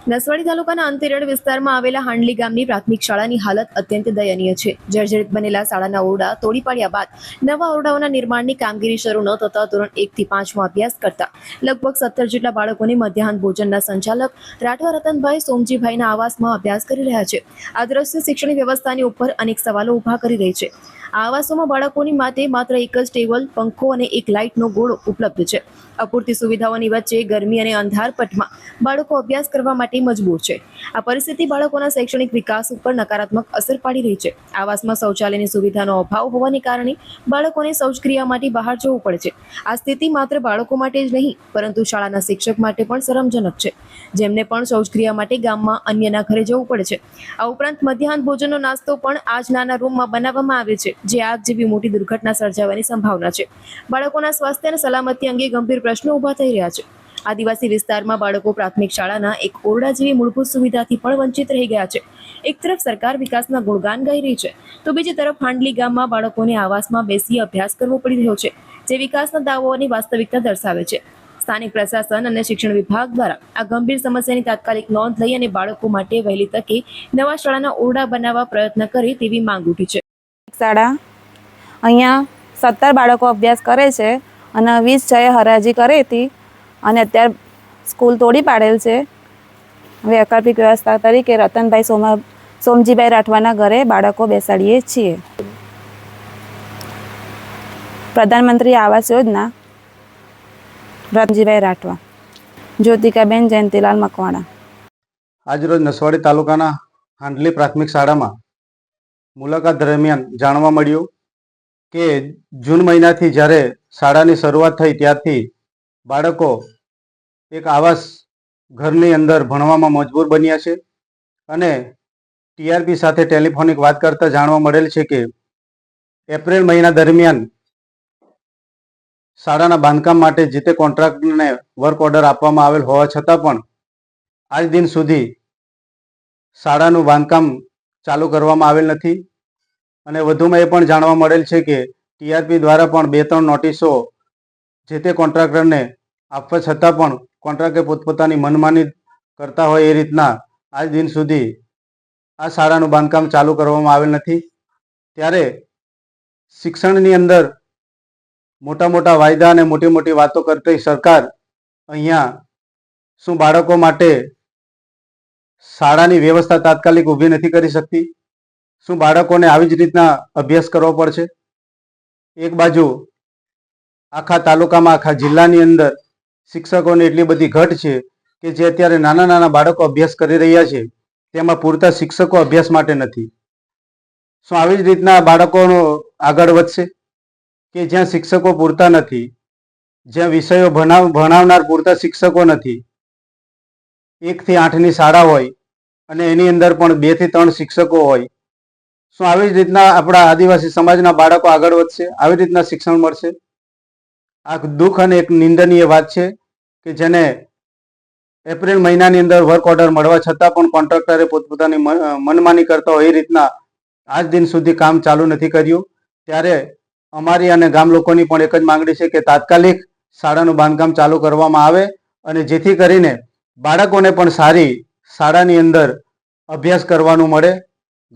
નસવાડી તાલુકાના અંતરિયાળ વિસ્તારમાં આવેલા હાંડલી ગામની પ્રાથમિક શાળાની હાલત અત્યંત દયનીય છે. જર્જરિત બનેલા શાળાના ઓરડા તોડી પાડ્યા બાદ નવા ઓરડાઓના નિર્માણની કામગીરી શરૂ ન થતા ધોરણ 1 થી 5 માં અભ્યાસ કરતા લગભગ 17 જેટલા બાળકોને મધ્યાહન ભોજનના સંચાલક રાઠવા રતનભાઈ સોમજીભાઈના આવાસમાં અભ્યાસ કરી રહ્યા છે. આ દ્રશ્ય શિક્ષણ વ્યવસ્થાની ઉપર અનેક સવાલો ઉભા કરી રહી છે. આ આવાસોમાં બાળકોની માટે માત્ર એક જ ટેબલ, પંખો અને એક લાઇટનો ગોળો ઉપલબ્ધ છે. અપૂરતી સુવિધાઓની વચ્ચે ગરમી અને અંધારપટમાં બાળકો અભ્યાસ કરવા માટે મજબૂર છે. આ પરિસ્થિતિ બાળકોના શૈક્ષણિક વિકાસ ઉપર નકારાત્મક અસર પાડી રહી છે. આવાસમાં શૌચાલયની સુવિધાનો અભાવ હોવાને કારણે બાળકોને શૌચક્રિયા માટે બહાર જવું પડે છે. આ સ્થિતિ માત્ર બાળકો માટે જ નહીં પરંતુ શાળાના શિક્ષક માટે પણ શરમજનક છે, જેમને પણ શૌચક્રિયા માટે ગામમાં અન્યના ઘરે જવું પડે છે. આ ઉપરાંત મધ્યાહન ભોજનનો નાસ્તો પણ આ જ નાના રૂમમાં બનાવવામાં આવે છે, જે આગ જેવી મોટી દુર્ઘટના સર્જાવાની સંભાવના છે. બાળકોના સ્વાસ્થ્ય અને સલામતી અંગે ગંભીર પ્રશ્નો ઉભા થઈ રહ્યા છે. આદિવાસી વિસ્તારમાં બાળકો પ્રાથમિક શાળાના એક ઓરડા જેવી મૂળભૂત સુવિધાથી પણ વંચિત રહી ગયા છે. એક તરફ સરકાર વિકાસના ગુણગાન ગાઈ રહી છે, તો બીજી તરફ હાંડલી ગામમાં બાળકોને આવાસમાં બેસી અભ્યાસ કરવો પડી રહ્યો છે, જે વિકાસના દાવાઓની વાસ્તવિકતા દર્શાવે છે. સ્થાનિક પ્રશાસન અને શિક્ષણ વિભાગ દ્વારા આ ગંભીર સમસ્યાની તાત્કાલિક નોંધ લઈ અને બાળકો માટે વહેલી તકે નવા શાળાના ઓરડા બનાવવા પ્રયત્ન કરે તેવી માંગ ઉઠી છે. શાળા અહીંયા 17 બાળકો અભ્યાસ કરે છે અને 20 હરાજી કરી હતી અને અત્યારે સ્કૂલ તોડી પાડેલ છે. વૈકલ્પિક વ્યવસ્થા તરીકે રતનભાઈ સોમજીભાઈ રાઠવાના ઘરે બાળકો બેસાડીએ છીએ. પ્રધાનમંત્રી આવાસ યોજના, રતનજીભાઈ રાઠવા. જ્યોતિકાબેન જયંતિલાલ મકવાણા. આજરોજ નસવાડી તાલુકાના હાંડલી પ્રાથમિક શાળામાં મુલાકાત દરમિયાન જાણવા મળ્યું કે જૂન મહિનાથી જ્યારે શાળાની શરૂઆત થઈ ત્યારથી બાળકો એક આવાસ ઘરની અંદર ભણવામાં મજબૂર બન્યા છે અને ટીઆરપી સાથે ટેલિફોનિક વાત કરતા જાણવા મળેલ છે કે એપ્રિલ મહિના દરમિયાન શાળાના બાંધકામ માટે જે તે કોન્ટ્રાક્ટરને વર્ક ઓર્ડર આપવામાં આવેલ હોવા છતાં પણ આજ દિન સુધી શાળાનું બાંધકામ ચાલુ કરવામાં આવેલ નથી. અને વધુમાં એ પણ જાણવા મળેલ છે કે ટીઆરપી દ્વારા પણ 2-3 નોટિસો જે તે કોન્ટ્રાક્ટરને આપવા છતાં પણ કોન્ટ્રાક્ટર પોતપોતાની મનમાની કરતા હોય એ રીતના આજ દિન સુધી આ શાળાનું બાંધકામ ચાલુ કરવામાં આવેલ નથી. ત્યારે શિક્ષણની અંદર મોટા મોટા વાયદા અને મોટી મોટી વાતો કરતી સરકાર અહીંયા શું બાળકો માટે શાળાની વ્યવસ્થા તાત્કાલિક ઊભી નથી કરી શકતી? શું બાળકોને આવી જ રીતના અભ્યાસ કરવો પડશે? એક બાજુ આખા તાલુકામાં, આખા જિલ્લાની અંદર શિક્ષકોની એટલી બધી ઘટ છે કે જે અત્યારે નાના નાના બાળકો અભ્યાસ કરી રહ્યા છે તેમાં પૂરતા શિક્ષકો અભ્યાસ માટે નથી. શું આવી જ રીતના બાળકોનો આગળ વધશે કે જ્યાં શિક્ષકો પૂરતા નથી, જ્યાં વિષયો ભણાવનાર પૂરતા શિક્ષકો નથી? 1 થી 8ની શાળા હોય અને એની અંદર પણ 2 થી 3 શિક્ષકો હોય. શું આવી જ રીતના આપણા આદિવાસી સમાજના બાળકો આગળ વધશે? આવી રીતના શિક્ષણ મળશે? આ દુઃખ અને એક નિંદનીય વાત છે કે જેને એપ્રિલ મહિનાની અંદર વર્ક ઓર્ડર મળવા છતાં પણ કોન્ટ્રાક્ટરે પોતપોતાની મનમાની કરતા હોય એ રીતના આજ દિન સુધી કામ ચાલુ નથી કર્યું. ત્યારે અમારી અને ગામ લોકોની પણ એક જ માંગણી છે કે તાત્કાલિક શાળાનું બાંધકામ ચાલુ કરવામાં આવે અને જેથી કરીને બાળકોને પણ સારી શાળાની અંદર અભ્યાસ કરવાનું મળે.